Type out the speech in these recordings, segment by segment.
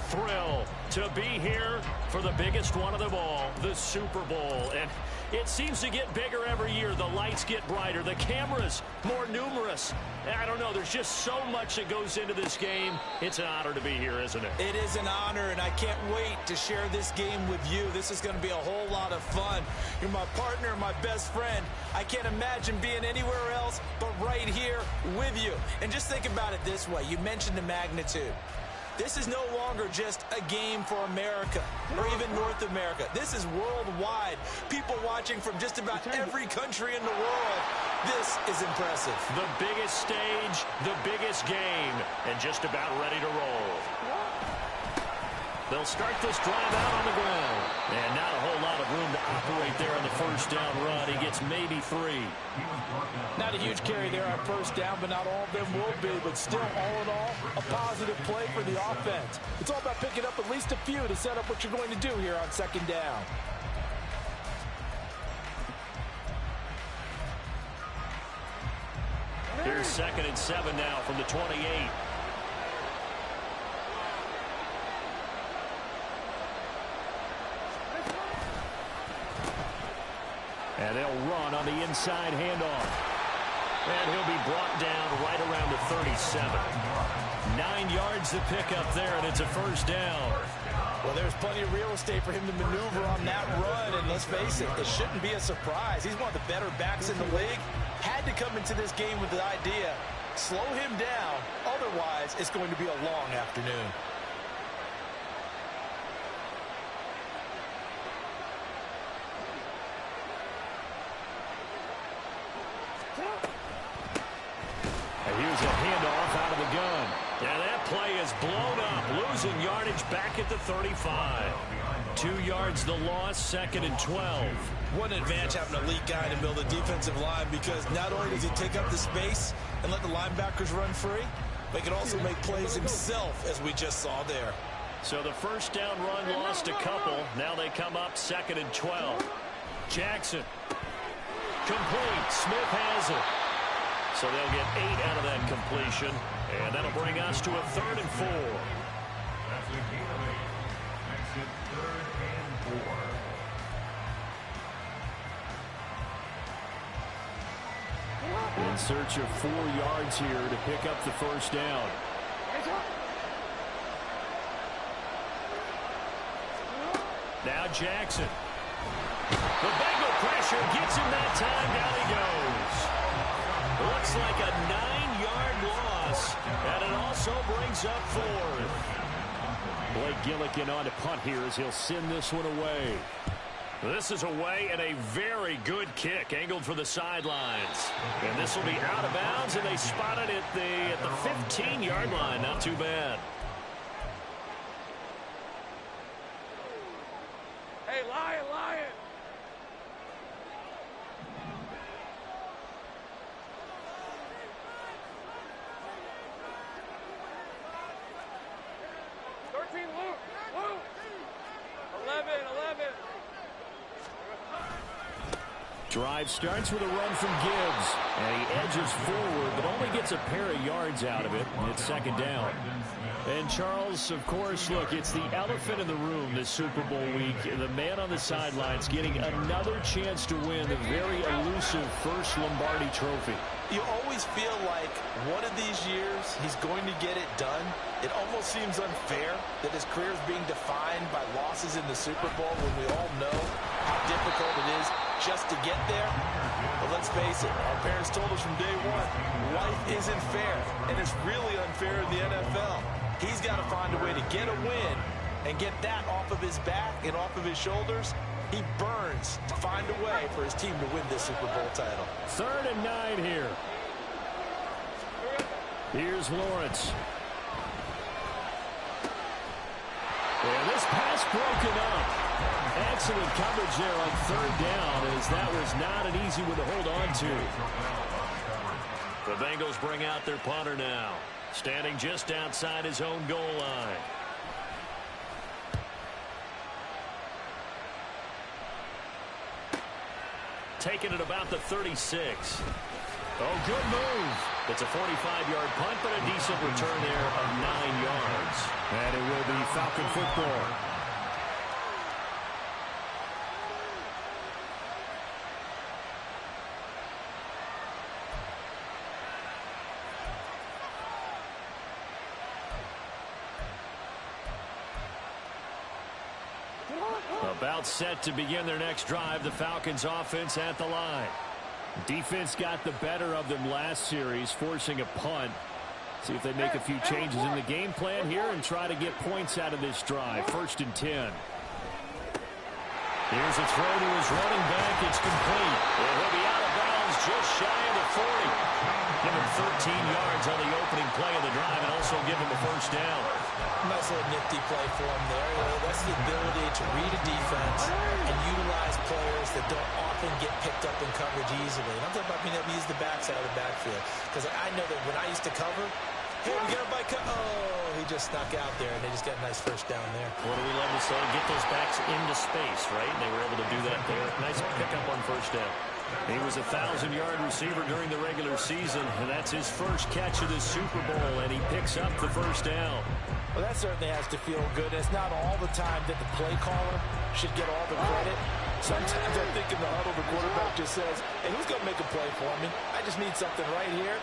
thrill to be here for the biggest one of them all, the Super Bowl. And it seems to get bigger every year. The lights get brighter. The cameras more numerous. I don't know. There's just so much that goes into this game. It's an honor to be here, isn't it? It is an honor, and I can't wait to share this game with you. This is going to be a whole lot of fun. You're my partner, my best friend. I can't imagine being anywhere else but right here with you. And just think about it this way. You mentioned the magnitude. This is no longer just a game for America or even North America. This is worldwide. People watching from just about every country in the world. This is impressive. The biggest stage, the biggest game, and just about ready to roll. They'll start this drive out on the ground. And not a whole lot of room to operate there on the first down run. He gets maybe 3. Not a huge carry there on first down, but not all of them will be. But still, all in all, a positive play for the offense. It's all about picking up at least a few to set up what you're going to do here on second down. Here's 2nd and 7 now from the 28. And they'll run on the inside handoff. And he'll be brought down right around the 37. 9 yards to pick up there, and it's a first down. Well, there's plenty of real estate for him to maneuver on that run, and let's face it, it shouldn't be a surprise. He's one of the better backs in the league. Had to come into this game with the idea, slow him down, otherwise it's going to be a long afternoon. Here's a handoff out of the gun. And that play is blown up, losing yardage back at the 35. 2 yards the loss, 2nd and 12. What an advantage having an elite guy to build a defensive line, because not only does he take up the space and let the linebackers run free, but he can also make plays himself, as we just saw there. So the first down run lost a couple. Now they come up 2nd and 12. Jackson. Complete. Smith has it. So they'll get 8 out of that completion, and that'll bring us to a 3rd and 4. In search of 4 yards here to pick up the first down. Now Jackson. The Bengal pressure gets him that time. Down he goes. Looks like a 9-yard loss, and it also brings up 4th. Blake Gillikin on to punt here as he'll send this one away. This is away, and a very good kick angled for the sidelines. And this will be out of bounds, and they spot it at the 15-yard line. Not too bad. Hey, Lion, Lion! Luke! 11. Drive starts with a run from Gibbs. And he edges forward, but only gets a pair of yards out of it. And it's 2nd down. And Charles, of course, look, it's the elephant in the room this Super Bowl week. The man on the sidelines getting another chance to win the very elusive first Lombardi trophy. You always feel like one of these years he's going to get it done. It almost seems unfair that his career is being defined by losses in the Super Bowl when we all know how difficult it is just to get there. But let's face it, our parents told us from day one, life isn't fair, and it's really unfair in the NFL. He's got to find a way to get a win and get that off of his back and off of his shoulders. He burns to find a way for his team to win this Super Bowl title. 3rd and 9 here. Here's Lawrence. And this pass broken up. Excellent coverage there on 3rd down, as that was not an easy one to hold on to. The Bengals bring out their punter now, standing just outside his own goal line. Taken at about the 36. Oh, good move. It's a 45-yard punt, but a decent return there of 9 yards. And it will be Falcon football. About set to begin their next drive, the Falcons offense at the line. Defense got the better of them last series, forcing a punt. See if they make a few changes in the game plan here and try to get points out of this drive. 1st and 10. Here's a throw to his running back. It's complete. And he'll be out of bounds just shy of the 40. Give him 13 yards on the opening play of the drive and also give him a first down. Nice little nifty play for him there. That's the ability to read a defense and utilize players that don't often get picked up in coverage easily. And I'm talking about being able to use the backside of the backfield. Because I know that when I used to cover, hey, we got a bike. Oh, he just snuck out there, and they just got a nice first down there. What do we love to say? Get those backs into space, right? And they were able to do that there. Nice pickup on first down. He was a 1,000-yard receiver during the regular season, and that's his first catch of the Super Bowl, and he picks up the first down. Well, that certainly has to feel good. It's not all the time that the play caller should get all the credit. Sometimes I think in the huddle, the quarterback just says, hey, who's going to make a play for me? I just need something right here.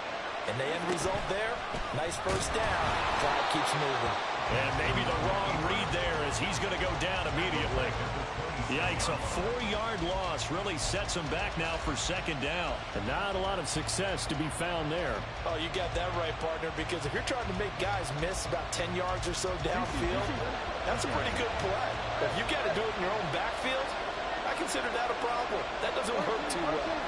And the end result there, nice first down. Clock keeps moving. And maybe the wrong read there as he's going to go down immediately. Yikes, a 4-yard loss really sets him back now for 2nd down. And not a lot of success to be found there. Oh, you got that right, partner, because if you're trying to make guys miss about 10 yards or so downfield, that's a pretty good play. But if you got to do it in your own backfield, I consider that a problem. That doesn't work too well.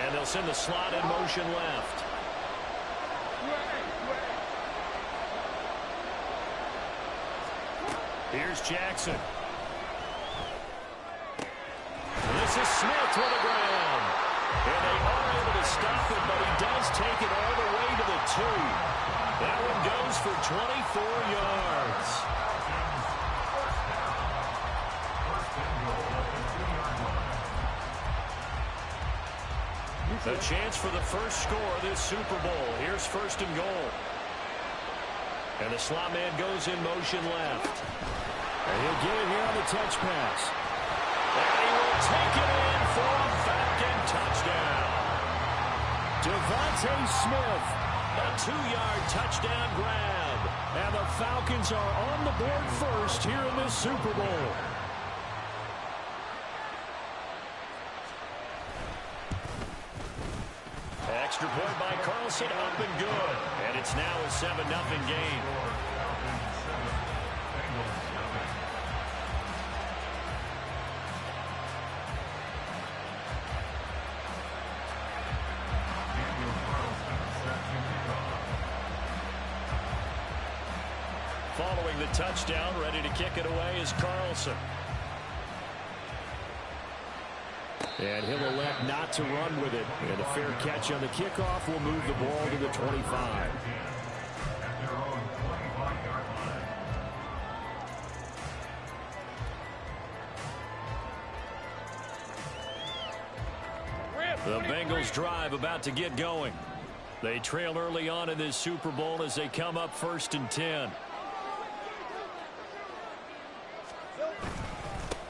And they'll send the slot in motion left. Here's Jackson. This is Smith to the ground. And they are able to stop it, but he does take it all the way to the 2. That one goes for 24 yards. A chance for the first score of this Super Bowl. Here's 1st and goal. And the slot man goes in motion left. And he'll get it here on the touch pass. And he will take it in for a Falcon touchdown. Devontae Smith. A 2-yard touchdown grab. And the Falcons are on the board first here in this Super Bowl. Extra point by Carlson, up and good. And it's now a 7-0 game. Following the touchdown, ready to kick it away is Carlson. And he'll elect not to run with it. And a fair catch on the kickoff will move the ball to the 25. The Bengals drive about to get going. They trail early on in this Super Bowl as they come up 1st and 10.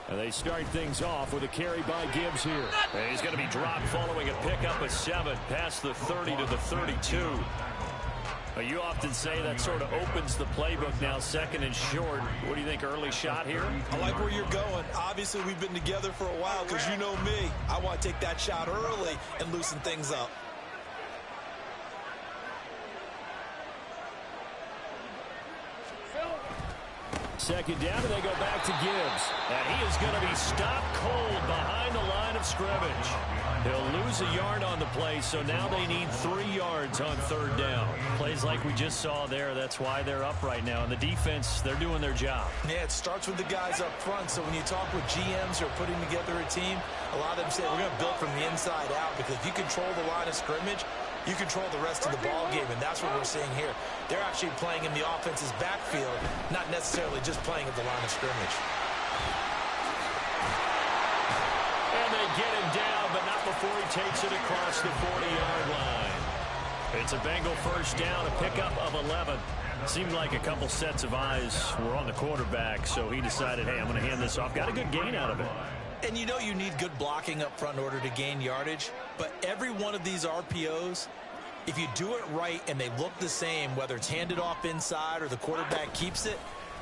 And they start things off with a carry by Gibbs here. And he's going to be dropped following a pickup of 7 past the 30 to the 32. You often say that sort of opens the playbook now, 2nd and short. What do you think, early shot here? I like where you're going. Obviously, we've been together for a while because you know me. I want to take that shot early and loosen things up. Second down, and they go back to Gibbs. And he is going to be stopped cold behind the line of scrimmage. He'll lose a yard on the play, so now they need 3 yards on 3rd down. Plays like we just saw there, that's why they're up right now. And the defense, they're doing their job. Yeah, it starts with the guys up front. So when you talk with GMs who are putting together a team, a lot of them say we're going to build from the inside out, because if you control the line of scrimmage, you control the rest of the ball game, and that's what we're seeing here. They're actually playing in the offense's backfield, not necessarily just playing at the line of scrimmage. And they get him down, but not before he takes it across the 40-yard line. It's a Bengal first down, a pickup of 11. Seemed like a couple sets of eyes were on the quarterback, so he decided, hey, I'm going to hand this off. Got a good gain out of it. And you know you need good blocking up front in order to gain yardage, but every one of these RPOs, if you do it right and they look the same, whether it's handed off inside or the quarterback keeps it,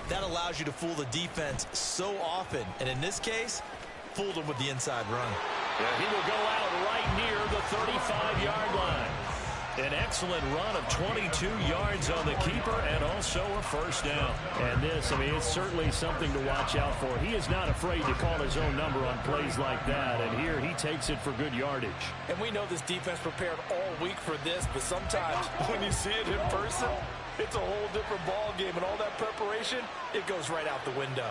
that allows you to fool the defense so often. And in this case, fooled them with the inside run. Yeah, he will go out right near the 35-yard line. An excellent run of 22 yards on the keeper and also a first down. And this, I mean, it's certainly something to watch out for. He is not afraid to call his own number on plays like that. And here he takes it for good yardage. And we know this defense prepared all week for this, but sometimes when you see it in person, it's a whole different ball game. And all that preparation, it goes right out the window.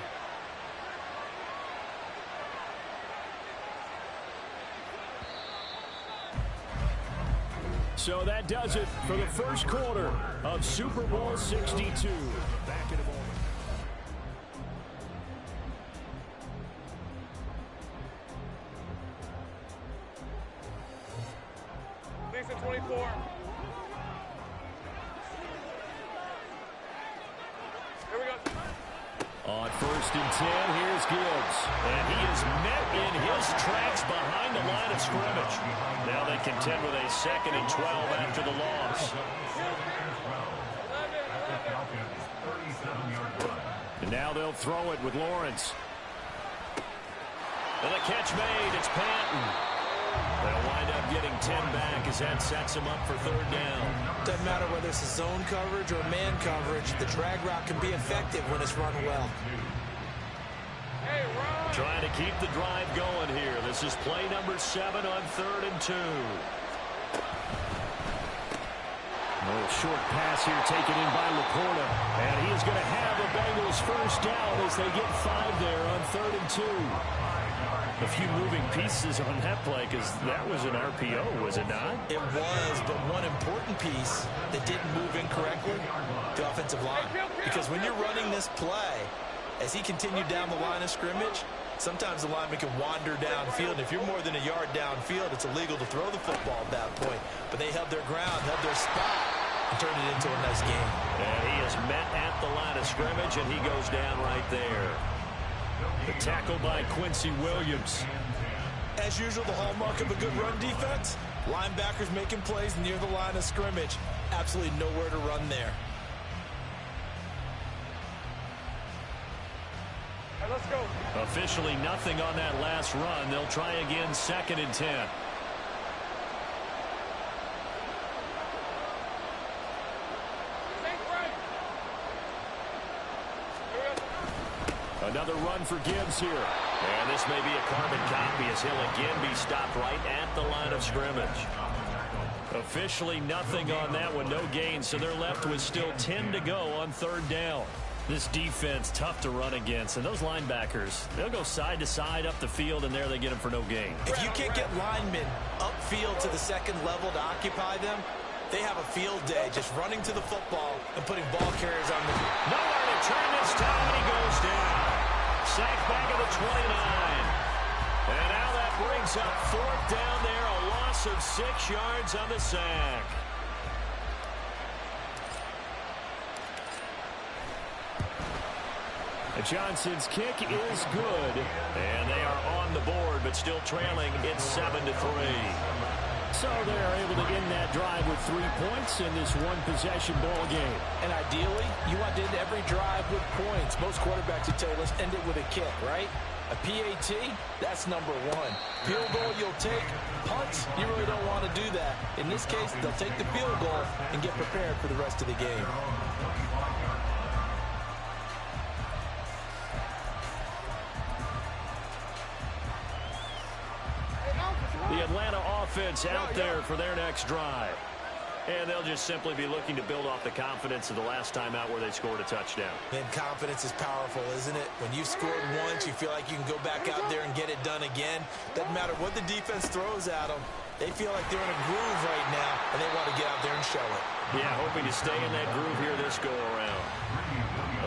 So that does it for the first quarter of Super Bowl 62. Back in a moment. Decent 24. Here we go. On 1st and 10, here's Gibbs. And he is met in his tracks behind the line of scrimmage. Now they contend with a 2nd and 12 after the loss. And now they'll throw it with Lawrence. And the catch made. It's Patton. They'll wind up getting 10 back as that sets him up for 3rd down. Doesn't matter whether it's a zone coverage or man coverage, the drag route can be effective when it's run well. Hey, run. Trying to keep the drive going here. This is play number 7 on 3rd and 2. A little short pass here taken in by Laporta. And he is going to have the Bengals first down as they get 5 there on 3rd and 2. A few moving pieces on that play because that was an RPO, was it not? It was, but one important piece that didn't move incorrectly, the offensive line. Because when you're running this play, as he continued down the line of scrimmage, sometimes the lineman can wander downfield. If you're more than a yard downfield, it's illegal to throw the football at that point. But they held their ground, held their spot, and turned it into a nice game. And he is met at the line of scrimmage, and he goes down right there. The tackle by Quincy Williams. As usual, the hallmark of a good run defense, linebackers making plays near the line of scrimmage. Absolutely nowhere to run there. Hey, let's go. Officially nothing on that last run. They'll try again 2nd and 10. Another run for Gibbs here. And this may be a carbon copy as he'll again be stopped right at the line of scrimmage. Officially nothing on that one, no gain, so they're left with still 10 to go on 3rd down. This defense, tough to run against, and those linebackers, they'll go side to side up the field, and there they get them for no gain. If you can't get linemen upfield to the 2nd level to occupy them, they have a field day just running to the football and putting ball carriers on the field. Nowhere to turn this time, and he goes down. Sacked back at the 29. And now that brings up 4th down there, a loss of 6 yards on the sack. Johnson's kick is good. And they are on the board, but still trailing. It's 7-3. So they are able to end that drive with 3 points in this one-possession ball game. And ideally, you want to end every drive with points. Most quarterbacks would tell you, let's end it with a kick, right? A PAT, that's number 1. Field goal, you'll take. Punts, you really don't want to do that. In this case, they'll take the field goal and get prepared for the rest of the game. The Atlanta offense out there for their next drive. And they'll just simply be looking to build off the confidence of the last time out where they scored a touchdown. And confidence is powerful, isn't it? When you've scored once, you feel like you can go back out there and get it done again. Doesn't matter what the defense throws at them. They feel like they're in a groove right now, and they want to get out there and show it. Yeah, hoping to stay in that groove here this go-around.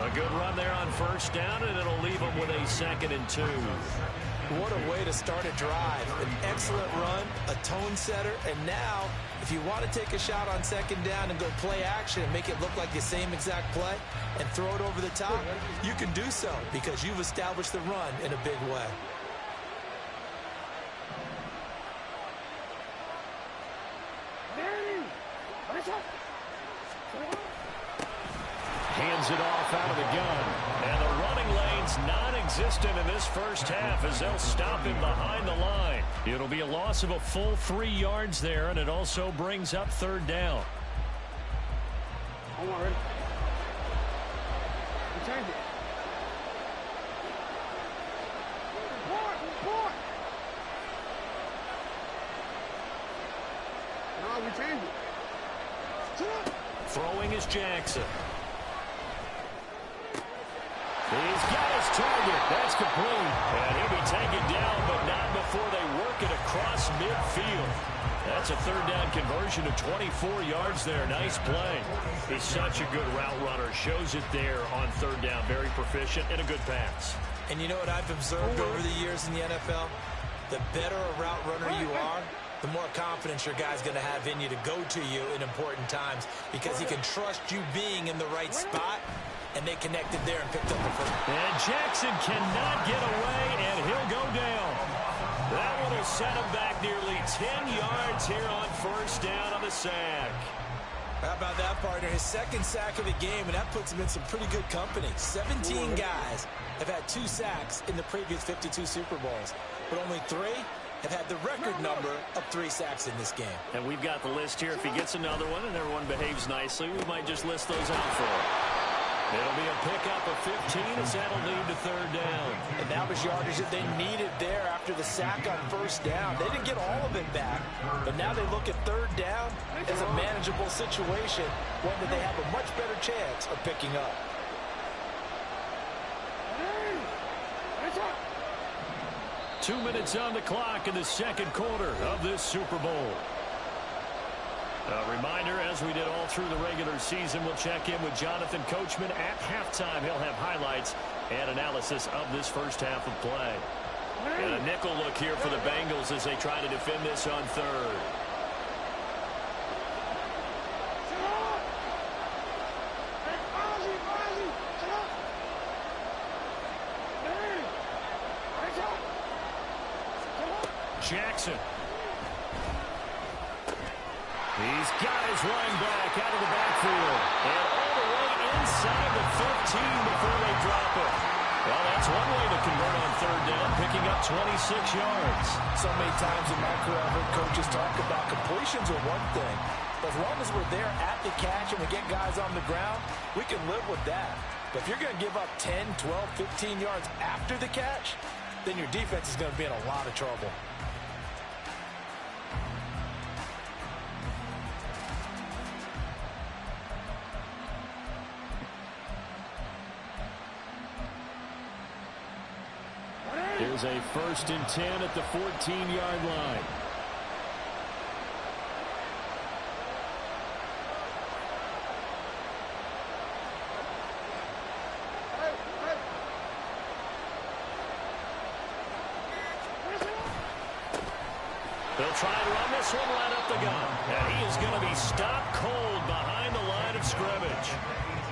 A good run there on 1st down, and it'll leave them with a 2nd and 2. What a way to start a drive. An excellent run, a tone setter, and now if you want to take a shot on second down and go play action and make it look like the same exact play and throw it over the top, you can do so because you've established the run in a big way. Hands it off out of the gun. And the running lane's non-existent in this first half as they'll stop him behind the line. It'll be a loss of a full 3 yards there, and it also brings up third down. I'm already. We changed it. Report! No, we changed it. Throwing is Jackson. He's got his target. That's complete. And he'll be taken down, but not before they work it across midfield. That's a third down conversion of 24 yards there. Nice play. He's such a good route runner. Shows it there on third down. Very proficient and a good pass. And you know what I've observed over the years in the NFL? The better a route runner you are, the more confidence your guy's going to have in you to go to you in important times because he can trust you being in the right spot. And they connected there and picked up the first. And Jackson cannot get away, and he'll go down. That one will set him back nearly 10 yards here on first down on the sack. How about that, partner? His second sack of the game, and that puts him in some pretty good company. 17 guys have had 2 sacks in the previous 52 Super Bowls, but only 3 have had the record number of 3 sacks in this game. And we've got the list here. If he gets another one and everyone behaves nicely, we might just list those out for him. It'll be a pickup of 15 as that'll lead to third down. And that was yardage that they needed there after the sack on first down. They didn't get all of it back, but now they look at third down as a manageable situation, one that they have a much better chance of picking up. Two minutes on the clock in the second quarter of this Super Bowl. A reminder, as we did all through the regular season, we'll check in with Jonathan Coachman at halftime. He'll have highlights and analysis of this first half of play. And a nickel look here for the Bengals as they try to defend this on third. Jackson. He's got his running back out of the backfield. And all the way inside the 15 before they drop it. Well, that's one way to convert on third down, picking up 26 yards. So many times in my career, I've heard coaches talk about completions are one thing. But as long as we're there at the catch and we get guys on the ground, we can live with that. But if you're going to give up 10, 12, 15 yards after the catch, then your defense is going to be in a lot of trouble. Here's a 1st and 10 at the 14-yard line. They'll try and run this one right up the gut. And he is going to be stopped cold behind the line of scrimmage.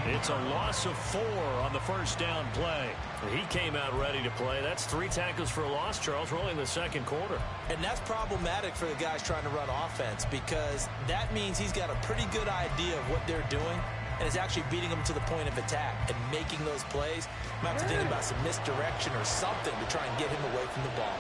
It's a loss of 4 on the first down play. He came out ready to play. That's 3 tackles for a loss, Charles. We're only in the second quarter. And that's problematic for the guys trying to run offense because that means he's got a pretty good idea of what they're doing and is actually beating them to the point of attack and making those plays. Might have to think about some misdirection or something to try and get him away from the ball.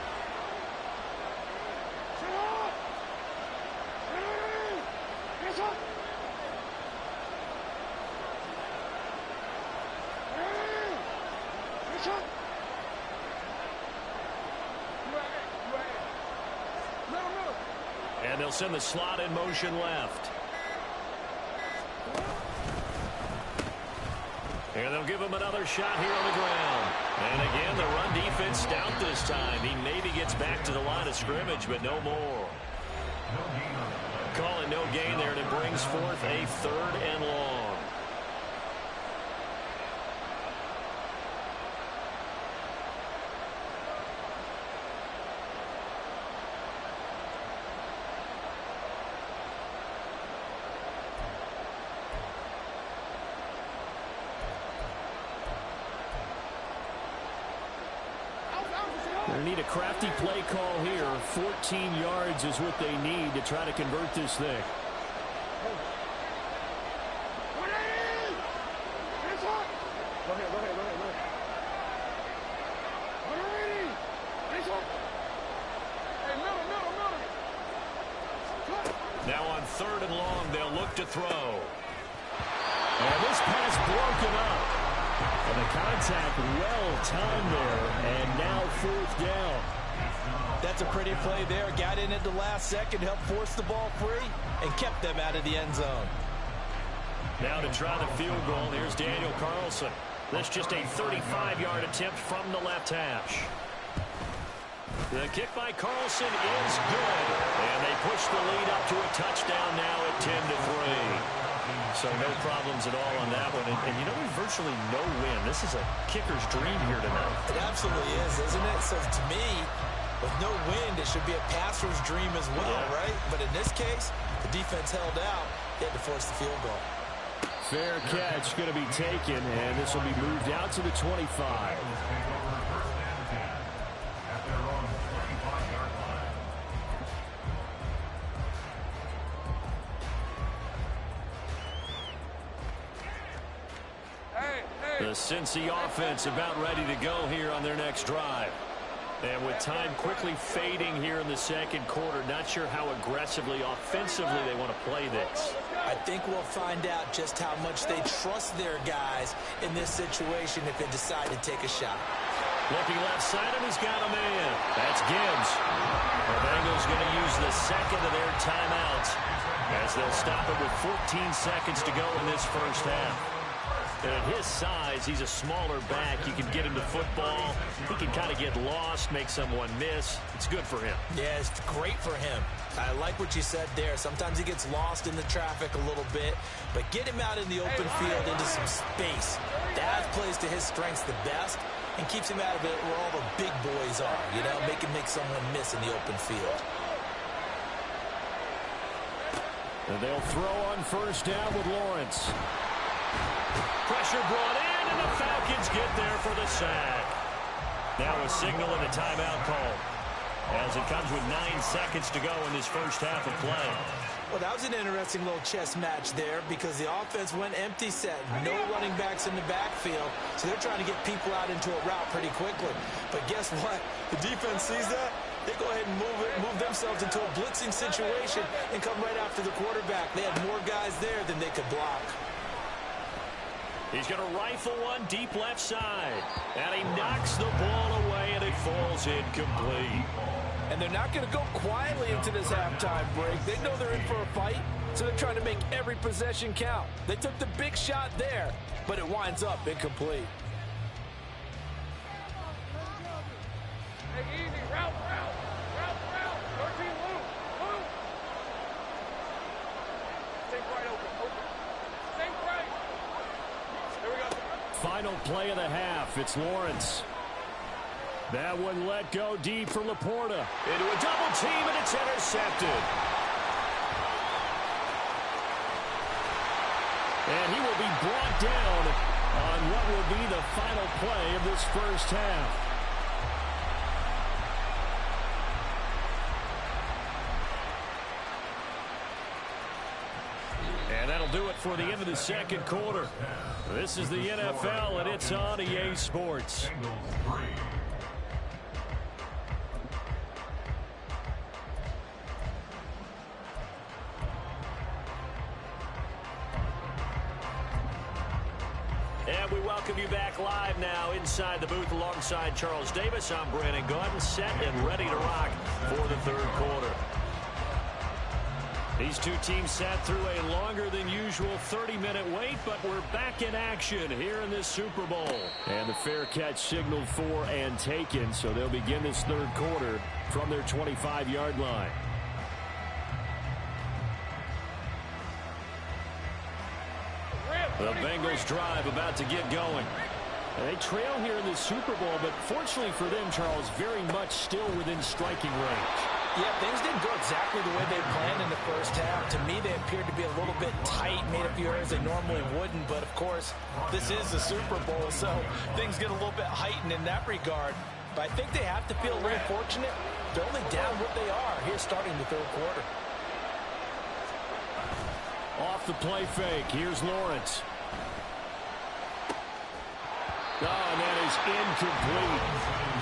And they'll send the slot in motion left. And they'll give him another shot here on the ground. And again, the run defense stout this time. He maybe gets back to the line of scrimmage, but no more. Calling no gain there, and it brings forth a 3rd and long. They need a crafty play call here. 14 yards is what they need to try to convert this thing. Now on 3rd and long, they'll look to throw. And this pass broken up. And the contact well-timed there. And now 4th down. That's a pretty play there. Got in at the last second, helped force the ball free, and kept them out of the end zone. Now to try the field goal, here's Daniel Carlson. This just a 35-yard attempt from the left hash. The kick by Carlson is good. And they push the lead up to a touchdown now at 10-3. So no problems at all on that one. And you know, there's virtually no win. This is a kicker's dream here tonight. It absolutely is, isn't it? So to me, with no wind, it should be a passer's dream as well, right? But in this case, the defense held out. They had to force the field goal. Fair catch going to be taken, and this will be moved out to the 25. The Cincy offense about ready to go here on their next drive. And with time quickly fading here in the second quarter, not sure how aggressively, offensively they want to play this. I think we'll find out just how much they trust their guys in this situation if they decide to take a shot. Looking left side, and he's got a man. That's Gibbs. The Bengals going to use the second of their timeouts as they'll stop it with 14 seconds to go in this first half. And at his size, he's a smaller back. You can get him to football. He can kind of get lost, make someone miss. It's good for him. Yeah, it's great for him. I like what you said there. Sometimes he gets lost in the traffic a little bit, but get him out in the open field into some space. That plays to his strengths the best and keeps him out of it where all the big boys are, you know, make someone miss in the open field. And they'll throw on first down with Lawrence. Pressure brought in, and the Falcons get there for the sack. Now a signal and a timeout call as it comes with 9 seconds to go in this first half of play. Well, that was an interesting little chess match there because the offense went empty set. No running backs in the backfield, so they're trying to get people out into a route pretty quickly. But guess what? The defense sees that. They go ahead and move themselves into a blitzing situation and come right after the quarterback. They had more guys there than they could block. He's going to rifle one deep left side. And he knocks the ball away, and it falls incomplete. And they're not going to go quietly into this halftime break. They know they're in for a fight, so they're trying to make every possession count. They took the big shot there, but it winds up incomplete. Take it easy. Route. 13, move. Take right open. Take right. Here we go. Final play of the half. It's Lawrence. That one let go deep for Laporta. Into a double team, and it's intercepted. And he will be brought down on what will be the final play of this first half. And that'll do it for the end of the second quarter. This is the NFL, and it's on EA Sports. And we welcome you back live now inside the booth alongside Charles Davis. I'm Brandon Gaudin, set and ready to rock for the third quarter. These two teams sat through a longer than usual 30-minute wait, but we're back in action here in this Super Bowl. And the fair catch signaled for and taken, so they'll begin this third quarter from their 25-yard line. The Bengals drive about to get going. And they trail here in the Super Bowl, but fortunately for them, Charles, very much still within striking range. Yeah, things didn't go exactly the way they planned in the first half. To me, they appeared to be a little bit tight, made a few errors they normally wouldn't. But, of course, this is the Super Bowl, so things get a little bit heightened in that regard. But I think they have to feel a little fortunate. They're only down what they are here starting the third quarter. Off the play fake. Here's Lawrence. Oh, and that is incomplete.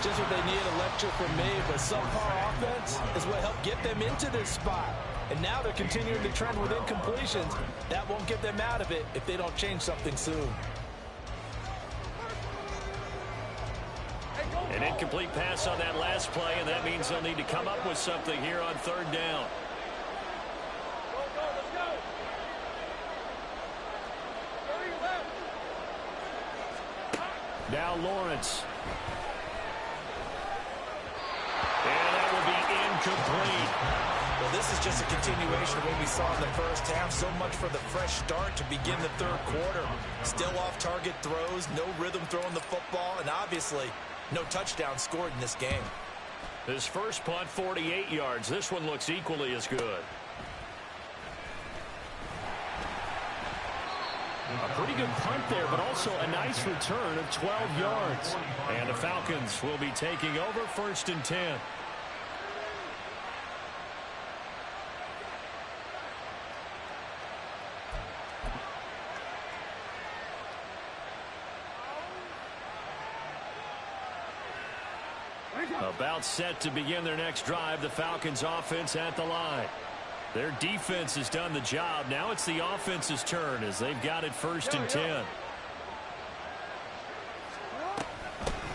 Just what they need, a lecture from me, but subpar offense is what helped get them into this spot. And now they're continuing to trend with incompletions. That won't get them out of it if they don't change something soon. An incomplete pass on that last play, and that means they'll need to come up with something here on third down. Now Lawrence. And that will be incomplete. Well, this is just a continuation of what we saw in the first half. So much for the fresh start to begin the third quarter. Still off-target throws, no rhythm throwing the football, and obviously no touchdown scored in this game. His first punt, 48 yards. This one looks equally as good. A pretty good punt there, but also a nice return of 12 yards. And the Falcons will be taking over 1st and 10. About set to begin their next drive. The Falcons offense at the line. Their defense has done the job. Now it's the offense's turn as they've got it 1st and 10.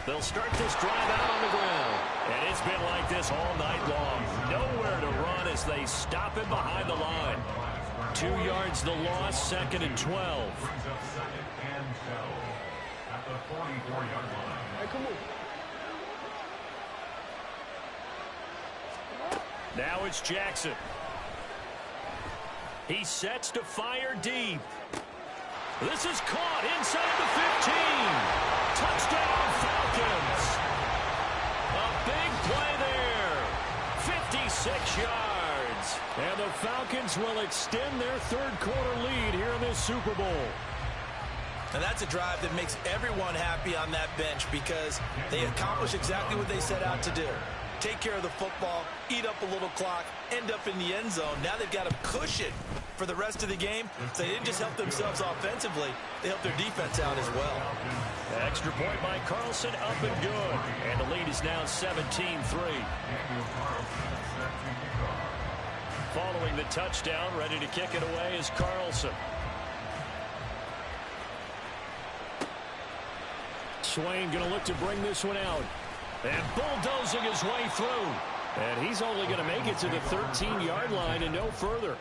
They'll start this drive out on the ground. And it's been like this all night long. Nowhere to run as they stop him behind the line. 2 yards the loss, 2nd and 12. Now it's Jackson. He sets to fire deep. This is caught inside the 15. Touchdown, Falcons. A big play there. 56 yards. And the Falcons will extend their third quarter lead here in this Super Bowl. And that's a drive that makes everyone happy on that bench because they accomplish exactly what they set out to do. Take care of the football, eat up a little clock, end up in the end zone. Now they've got a cushion for the rest of the game. So they didn't just help themselves offensively, they helped their defense out as well. Extra point by Carlson, up and good. And the lead is now 17-3. Following the touchdown, ready to kick it away is Carlson. Swain going to look to bring this one out. And bulldozing his way through. And he's only going to make it to the 13-yard line and no further.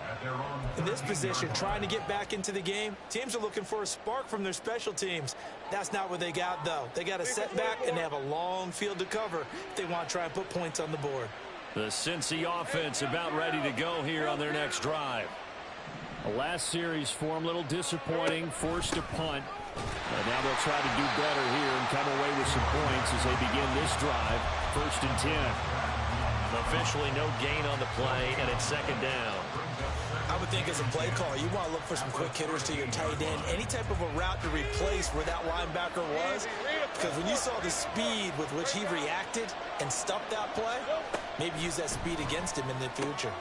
In this position, trying to get back into the game, teams are looking for a spark from their special teams. That's not what they got, though. They got a setback, and they have a long field to cover if they want to try and put points on the board. The Cincy offense about ready to go here on their next drive. The last series for them, a little disappointing, forced to punt. And now they'll try to do better here and come away with some points as they begin this drive. 1st and 10. Officially no gain on the play, and it's 2nd down. I would think as a play caller, you want to look for some quick hitters to your tight end. Any type of a route to replace where that linebacker was. Because when you saw the speed with which he reacted and stuffed that play, maybe use that speed against him in the future.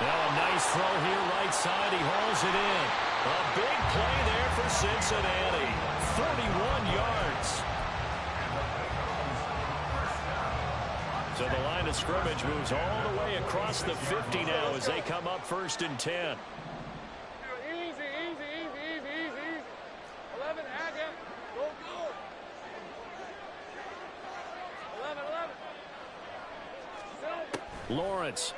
Now a nice throw here right side. He hauls it in. A big play there for Cincinnati. 31 yards. So the line of scrimmage moves all the way across the 50 now as they come up 1st and 10. Easy, easy, easy, easy, easy. 11, add ya. Go, go. 11, 11. Lawrence.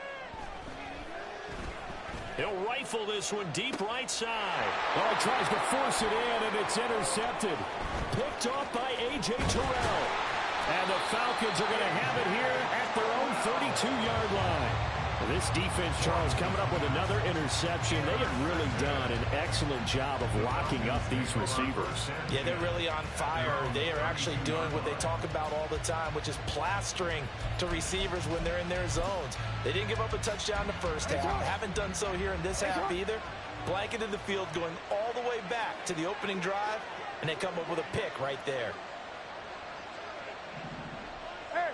He'll rifle this one deep right side. Oh, he tries to force it in, and it's intercepted. Picked off by A.J. Terrell. And the Falcons are going to have it here at their own 32-yard line. This defense, Charles, coming up with another interception. They have really done an excellent job of locking up these receivers. Yeah, they're really on fire. They are actually doing what they talk about all the time, which is plastering to receivers when they're in their zones. They didn't give up a touchdown the first half. Haven't done so here in this half either. Blanketed the field going all the way back to the opening drive, and they come up with a pick right there. Hey.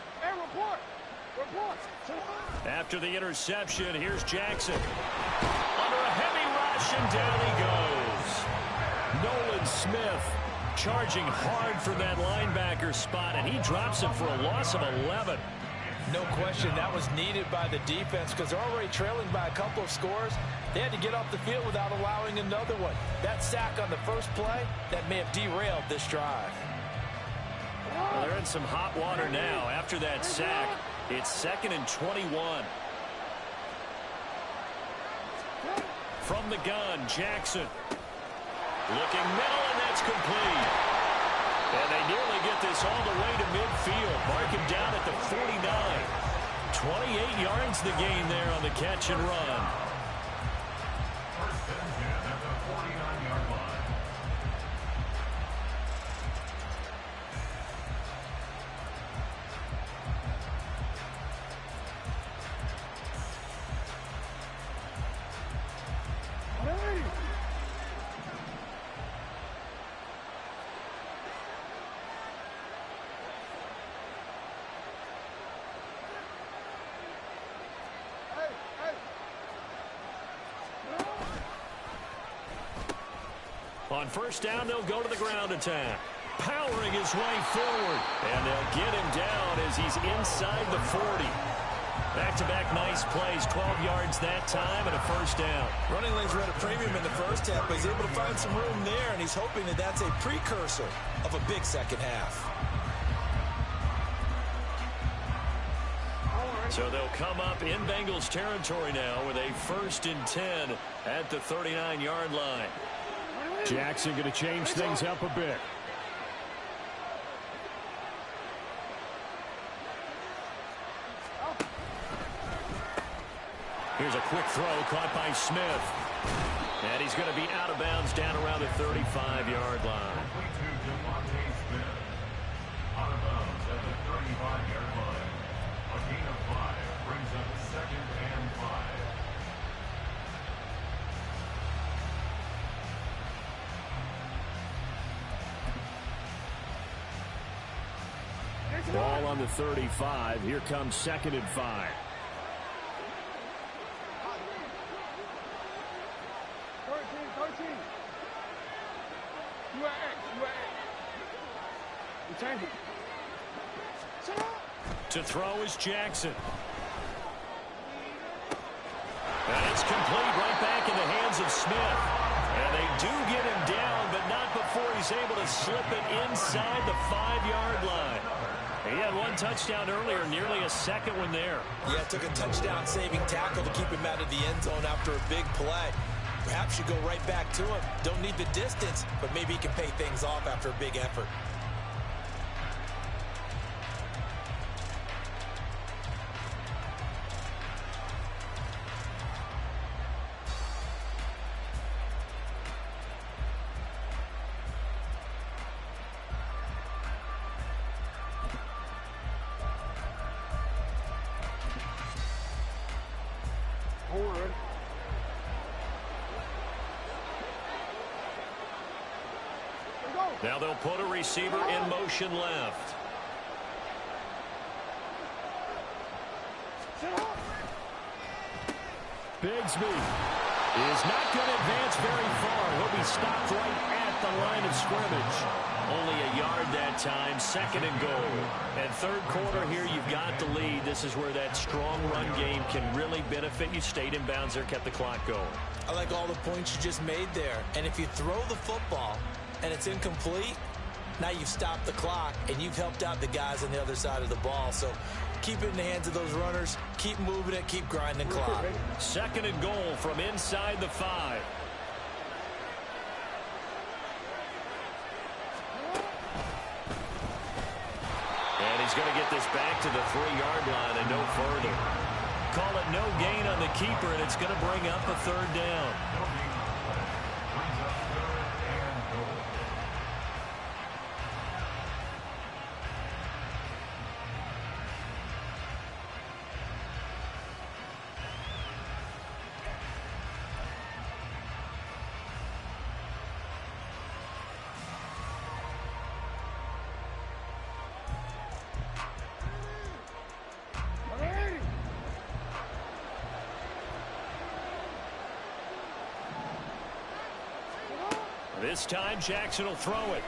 After the interception, here's Jackson. Under a heavy rush, and down he goes. Nolan Smith charging hard for that linebacker spot, and he drops him for a loss of 11. No question, that was needed by the defense because they're already trailing by a couple of scores. They had to get off the field without allowing another one. That sack on the first play, that may have derailed this drive. Well, they're in some hot water now. After that sack, it's 2nd and 21. From the gun, Jackson. Looking middle, and that's complete. And they nearly get this all the way to midfield. Mark him down at the 49. 28 yards the gain there on the catch and run. On first down, they'll go to the ground attack. Powering his way forward. And they'll get him down as he's inside the 40. Back-to-back nice plays. 12 yards that time and a first down. Running lanes were at a premium in the first half, but he's able to find some room there, and he's hoping that that's a precursor of a big second half. So they'll come up in Bengals territory now with a 1st and 10 at the 39-yard line. Jackson going to change things up a bit. Here's a quick throw caught by Smith. And he's going to be out of bounds down around the 35-yard line. Out of bounds at the 35-yard line. A gain of 5 brings up 2nd and 5. Ball on the 35. Here comes 2nd and 5. To throw is Jackson. And it's complete right back in the hands of Smith. And they do get him down, but not before he's able to slip it inside the 5-yard line. He had one touchdown earlier, nearly a second one there. Yeah, it took a touchdown-saving tackle to keep him out of the end zone after a big play. Perhaps you go right back to him. Don't need the distance, but maybe he can pay things off after a big effort. Now they'll put a receiver in motion left. Bigsby is not going to advance very far. He'll be stopped right at the line of scrimmage. Only a yard that time, 2nd and goal. And 3rd quarter here, you've got the lead. This is where that strong run game can really benefit you. Stayed in bounds there, kept the clock going. I like all the points you just made there. And if you throw the football and it's incomplete, now you've stopped the clock and you've helped out the guys on the other side of the ball. So keep it in the hands of those runners. Keep moving it. Keep grinding clock. 2nd and goal from inside the 5. And he's going to get this back to the 3-yard line and no further. Call it no gain on the keeper, and it's going to bring up a 3rd down. This time Jackson will throw it.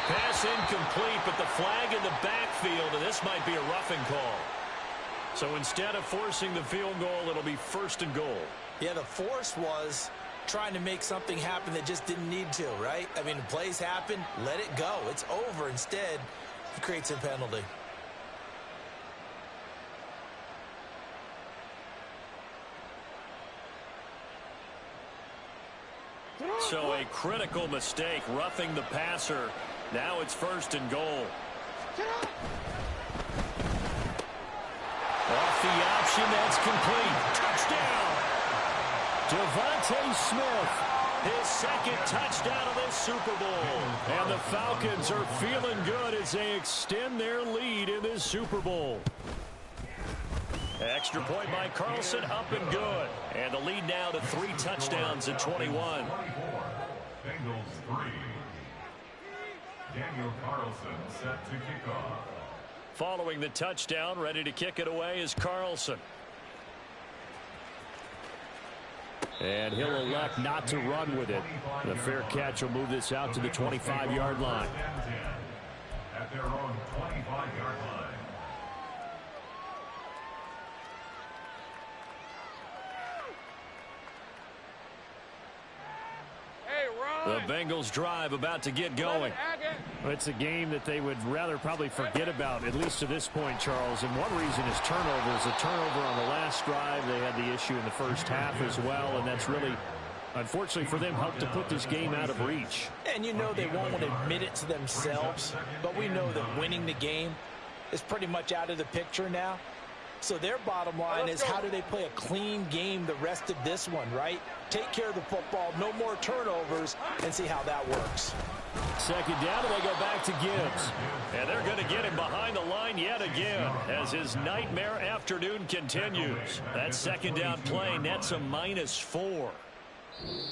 Pass incomplete, but the flag in the backfield, and this might be a roughing call. So instead of forcing the field goal, it'll be 1st and goal. Yeah, the force was trying to make something happen that just didn't need to, right? I mean, the plays happen, let it go. It's over. Instead, he creates a penalty. So a critical mistake, roughing the passer. Now it's 1st and goal. Off the option, that's complete. Touchdown! Devontae Smith, his 2nd touchdown of this Super Bowl. And the Falcons are feeling good as they extend their lead in this Super Bowl. Extra point by Carlson, up and good. And the lead now to 3 touchdowns at 21. Bengals 3. Daniel Carlson set to kick off. Following the touchdown, ready to kick it away is Carlson. And he'll elect not to run with it. The fair catch will move this out to the 25-yard line. At their own 25-yard line. The Bengals drive about to get going. Well, it's a game that they would rather probably forget about, at least to this point, Charles. And one reason is turnovers. A turnover on the last drive. They had the issue in the first half as well, and that's really, unfortunately for them, helped to put this game out of reach. And you know they won't admit it to themselves, but we know that winning the game is pretty much out of the picture now. So their bottom line is, how do they play a clean game the rest of this one, right? Take care of the football, no more turnovers, and see how that works. 2nd down, and they go back to Gibbs. And they're going to get him behind the line yet again as his nightmare afternoon continues. That 2nd down play nets a -4.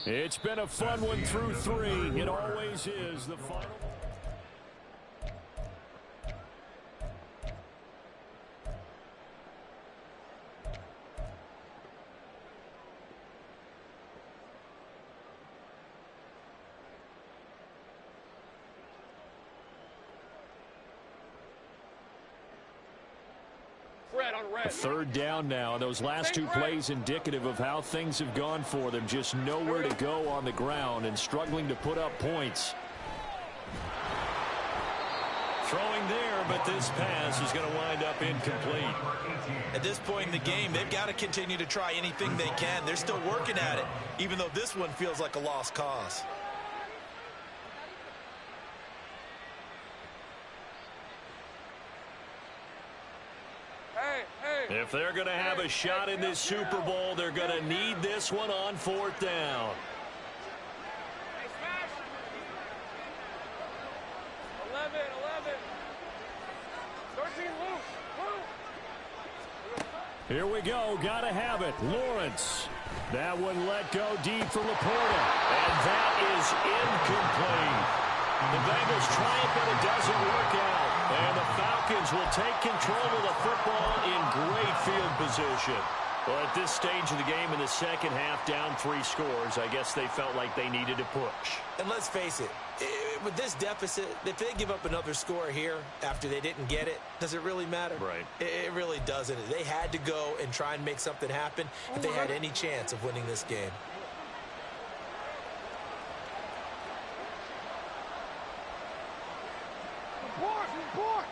It's been a fun one through 3. It always is. The final. A 3rd down now. Those last 2 plays indicative of how things have gone for them. Just nowhere to go on the ground and struggling to put up points. Throwing there, but this pass is going to wind up incomplete. At this point in the game, they've got to continue to try anything they can. They're still working at it, even though this one feels like a lost cause. If they're going to have a shot in this Super Bowl, they're going to need this one on 4th down. 11, 13, Here we go. Got to have it. Lawrence. That one let go deep for Laporta. And that is incomplete. The Bengals try it, but it doesn't work out. And the Falcons will take control of the football in great field position. Well, at this stage of the game in the 2nd half, down 3 scores, I guess they felt like they needed to push. And let's face it, with this deficit, if they give up another score here after they didn't get it, does it really matter? Right. It really doesn't. They had to go and try and make something happen if they had any chance of winning this game. Report!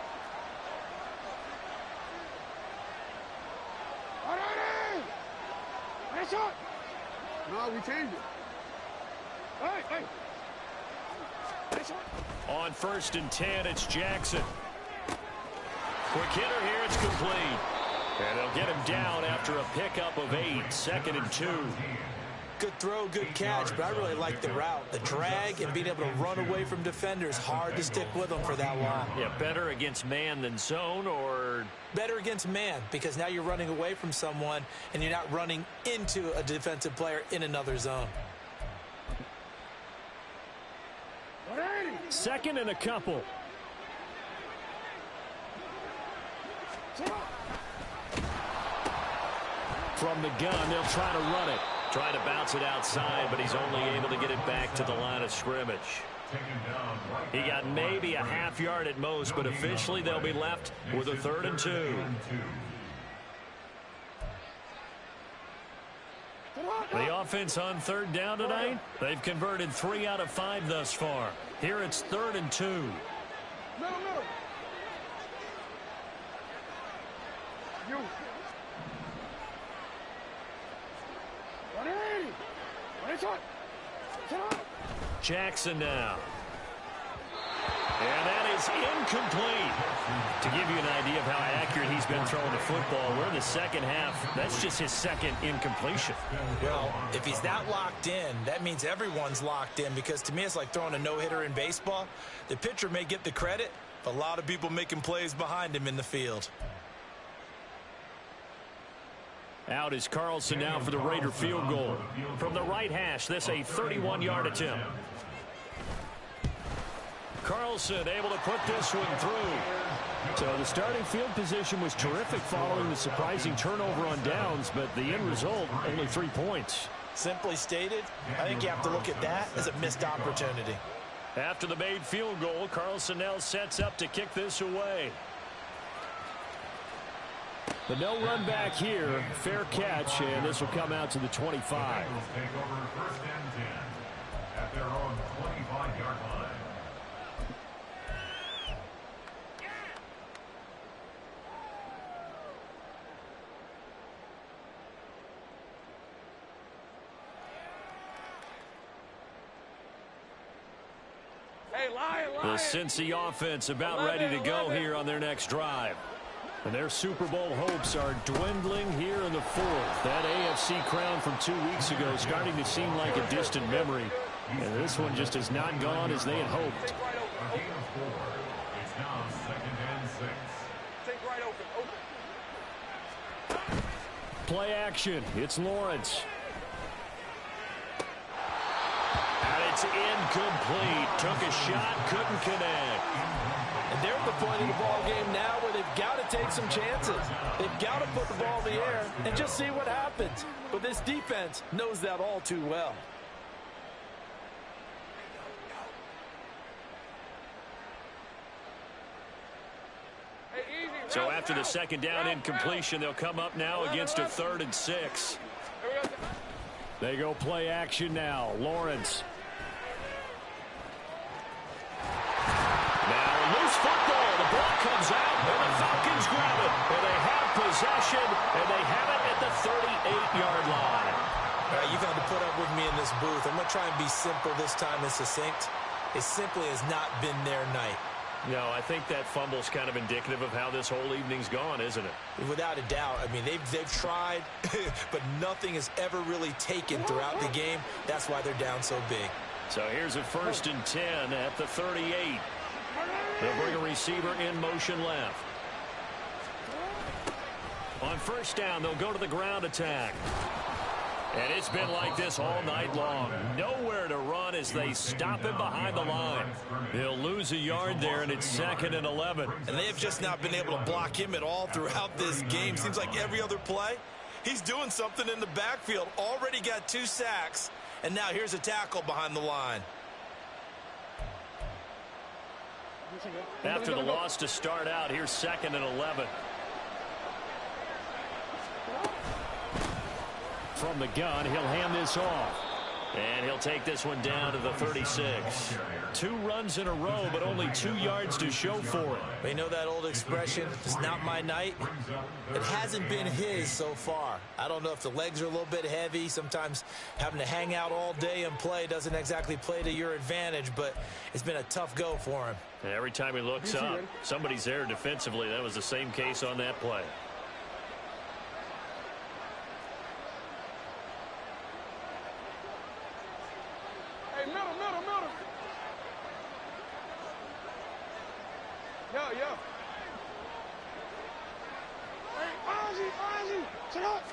Nice shot! No, we changed it. Hey! Nice shot. On 1st and 10, it's Jackson. Quick hitter here, it's complete. And they'll get him down after a pickup of 8, 2nd and 2. Good throw, good catch, but I really like the route. The drag and being able to run away from defenders, hard to stick with them for that long. Yeah, better against man than zone, or better against man, because now you're running away from someone and you're not running into a defensive player in another zone. 2nd and a couple. from the gun, they'll try to run it. Trying to bounce it outside, but he's only able to get it back to the line of scrimmage. He got maybe a half yard at most, but officially they'll be left with a 3rd and 2. The offense on 3rd down tonight, they've converted 3 out of 5 thus far. Here it's 3rd and 2. Middle. You. 180. Jackson now. And that is incomplete. To give you an idea of how accurate he's been throwing the football, we're in the second half. That's just his second incompletion. Well, if he's that locked in, that means everyone's locked in, because to me it's like throwing a no-hitter in baseball. The pitcher may get the credit, but a lot of people making plays behind him in the field. Out is Carlson now for the Raider field goal. From the right hash, this a 31-yard attempt. Carlson able to put this one through. So the starting field position was terrific following the surprising turnover on downs, but the end result, only 3 points. Simply stated, I think you have to look at that as a missed opportunity. After the made field goal, Carlson now sets up to kick this away. The no run back here, fair catch, and this will come out to the 25. Take over 1st and 10 at their own 25-yard line. The Cincy offense about ready to go here on their next drive. And their Super Bowl hopes are dwindling here in the 4th. That AFC crown from 2 weeks ago starting to seem like a distant memory. And this one just has not gone as they had hoped. A gain of 4. It's now 2nd and 6. Take right open. Play action. It's Lawrence. And it's incomplete. Took a shot, couldn't connect. And they're at the point of the ball game now where they've got to take some chances. They've got to put the ball in the air and just see what happens. But this defense knows that all too well. So after the 2nd down incompletion, they'll come up now against a 3rd and 6. They go play action now. Lawrence. Now a loose football. The ball comes out, and the Falcons grab it. And they have possession, and they have it at the 38-yard line. All right, you've had to put up with me in this booth. I'm going to try and be simple this time and succinct. It simply has not been their night. No, I think that fumble's kind of indicative of how this whole evening's gone, isn't it? Without a doubt. I mean, they've tried, but nothing has ever really taken throughout the game. That's why they're down so big. So here's a 1st and 10 at the 38. They'll bring a receiver in motion left. On 1st down, they'll go to the ground attack. And it's been like this all night long. Nowhere to run as they stop him behind the line. They'll lose a yard there, and it's 2nd and 11. And they have just not been able to block him at all throughout this game. Seems like every other play, he's doing something in the backfield. Already got 2 sacks, and now here's a tackle behind the line. After the loss to start out, here's 2nd and 11. From the gun, he'll hand this off. And he'll take this one down to the 36. 2 runs in a row, but only 2 yards to show for it. You know that old expression, it's not my night? It hasn't been his so far. I don't know if the legs are a little bit heavy. Sometimes having to hang out all day and play doesn't exactly play to your advantage, but it's been a tough go for him. And every time he looks up, somebody's there defensively. That was the same case on that play. Middle. Yo. Hey, Ozzy, sit up.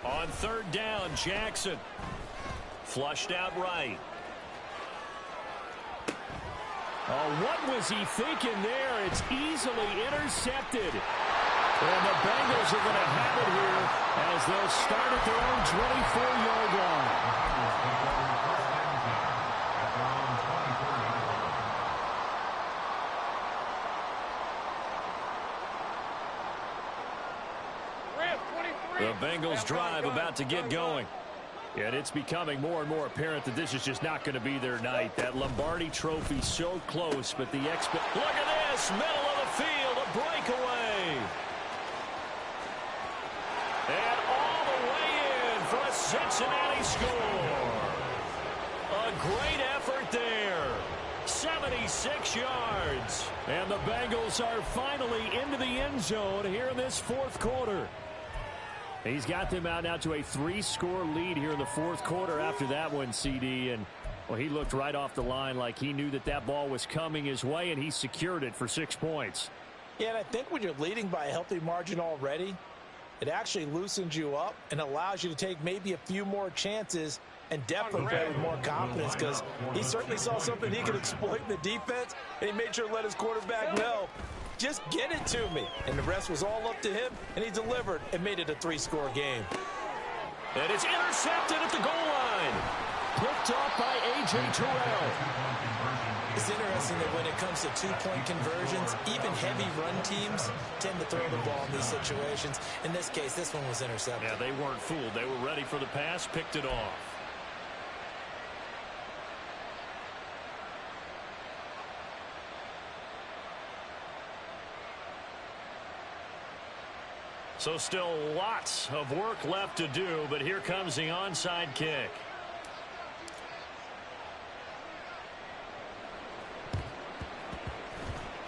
On 3rd down, Jackson. Flushed out right. Oh, what was he thinking there? It's easily intercepted. And the Bengals are going to have it here as they'll start at their own 24-yard line. The Bengals drive about to get going. And it's becoming more and more apparent that this is just not going to be their night. That Lombardi trophy so close, but look at this, middle of the field, a breakaway. And all the way in for a Cincinnati score. A great effort there. 76 yards. And the Bengals are finally into the end zone here in this fourth quarter. He's got them out now to a 3-score lead here in the fourth quarter after that one, CD. And, well, he looked right off the line like he knew that ball was coming his way, and he secured it for 6 points. Yeah, and I think when you're leading by a healthy margin already, it actually loosens you up and allows you to take maybe a few more chances and definitely play with more confidence, because he certainly saw something he could exploit in the defense, and he made sure to let his quarterback know, just get it to me. And the rest was all up to him, and he delivered and made it a 3-score game. And it's intercepted at the goal line. Picked off by A.J. Terrell. It's interesting that when it comes to 2-point conversions, even heavy run teams tend to throw the ball in these situations. In this case, this one was intercepted. Yeah, they weren't fooled. They were ready for the pass, picked it off. So still lots of work left to do, but here comes the onside kick.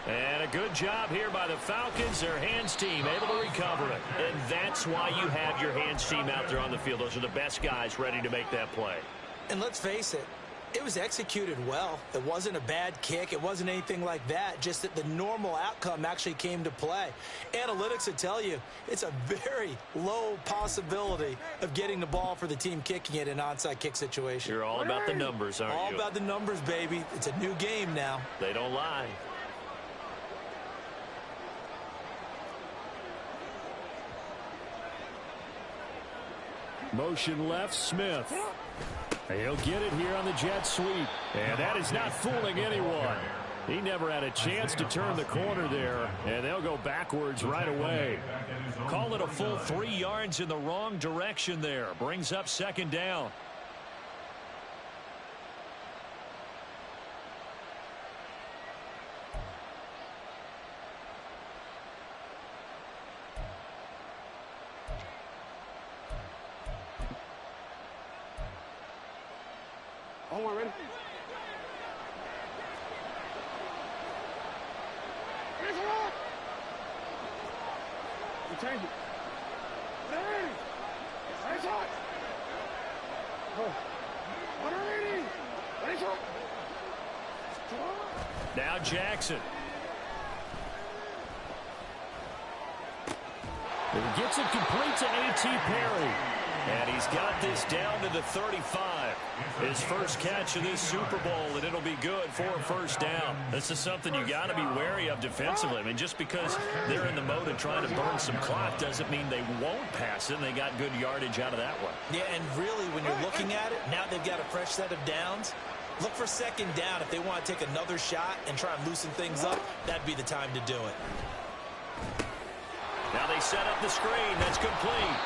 And a good job here by the Falcons, their hands team, able to recover it. And that's why you have your hands team out there on the field. Those are the best guys ready to make that play. And let's face it, it was executed well. It wasn't a bad kick. It wasn't anything like that. Just that the normal outcome actually came to play. Analytics would tell you it's a very low possibility of getting the ball for the team kicking it in an onside kick situation. You're all about the numbers, aren't you? All about the numbers, baby. It's a new game now. They don't lie. Motion left, Smith. He'll get it here on the jet sweep. And that is not fooling anyone. He never had a chance to turn the corner there, and they'll go backwards right away. Call it a full 3 yards in the wrong direction there. Brings up second down. Hold on, ready? Change it. Ready? Ready, shot. Oh. Ready? Ready, shot. Now Jackson. He gets it complete to A.T. Perry. And he's got this down to the 35. His first catch of this Super Bowl, and it'll be good for a first down. This is something you got to be wary of defensively. I mean, just because they're in the mode of trying to burn some clock doesn't mean they won't pass it, and they got good yardage out of that one. Yeah, and really, when you're looking at it, now they've got a fresh set of downs. Look for second down. If they want to take another shot and try and loosen things up, that'd be the time to do it. Now they set up the screen. That's complete.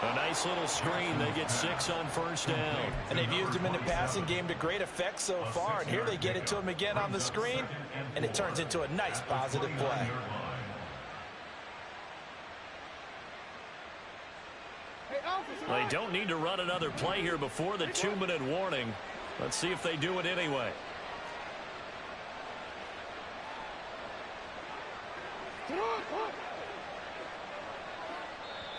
A nice little screen. They get 6 on first down. And they've used him in the passing game to great effect so far. And here they get it to him again on the screen, and it turns into a nice positive play. They don't need to run another play here before the 2-minute warning. Let's see if they do it anyway.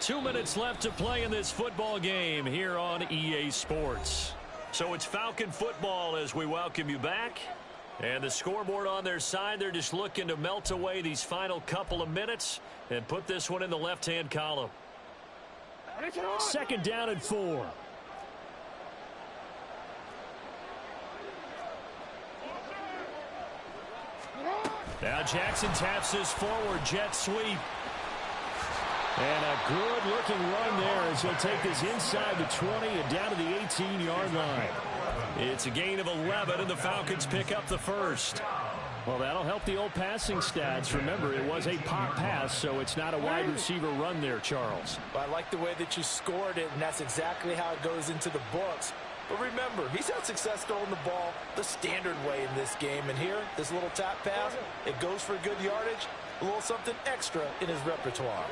Two minutes left to play in this football game here on EA Sports. So it's Falcon football as we welcome you back. And the scoreboard on their side, they're just looking to melt away these final couple of minutes and put this one in the left-hand column. Second down and 4. Now Jackson taps this forward jet sweep. And a good-looking run there as he'll take this inside the 20 and down to the 18-yard line. It's a gain of 11, and the Falcons pick up the first. Well, that'll help the old passing stats. Remember, it was a pop pass, so it's not a wide receiver run there, Charles. Well, I like the way that you scored it, and that's exactly how it goes into the books. But remember, he's had success throwing the ball the standard way in this game. And here, this little tap pass, it goes for good yardage, a little something extra in his repertoire.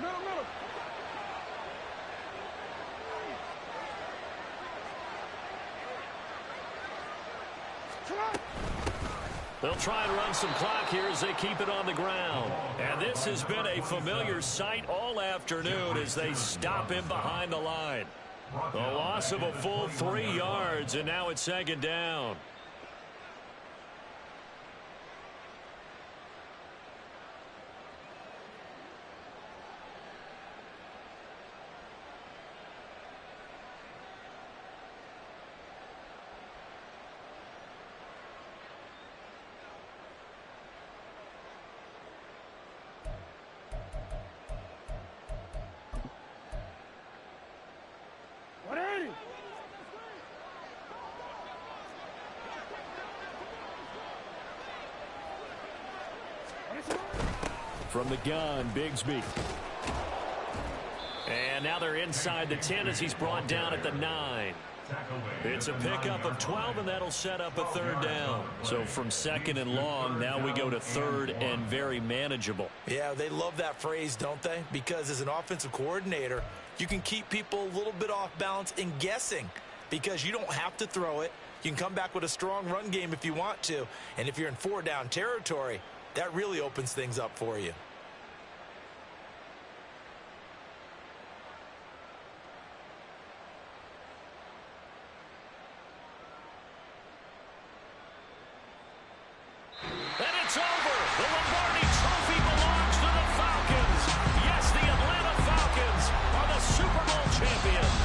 Middle. They'll try and run some clock here as they keep it on the ground. And this has been a familiar sight all afternoon as they stop him behind the line. The loss of a full 3 yards, and now it's second down. From the gun, Bigsby. And now they're inside the 10 as he's brought down at the 9. It's a pickup of 12, and that'll set up a third down. So from second and long, now we go to third and very manageable. Yeah, they love that phrase, don't they? Because as an offensive coordinator, you can keep people a little bit off balance and guessing because you don't have to throw it. You can come back with a strong run game if you want to. And if you're in 4-down territory, that really opens things up for you. And it's over. The Lombardi Trophy belongs to the Falcons. Yes, the Atlanta Falcons are the Super Bowl champions.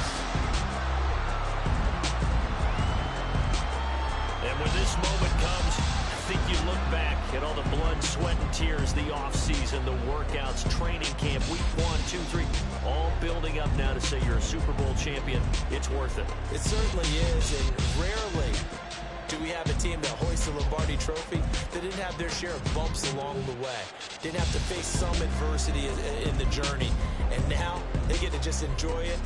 And when this moment comes, I think you look back at all the blood, sweat, and tears, the offseason, the workouts, training camp, week 1, 2, 3, all building up now to say you're a Super Bowl champion. It's worth it. It certainly is, and rarely do we have a team that hoists the Lombardi Trophy that didn't have their share of bumps along the way, didn't have to face some adversity in the journey, and now they get to just enjoy it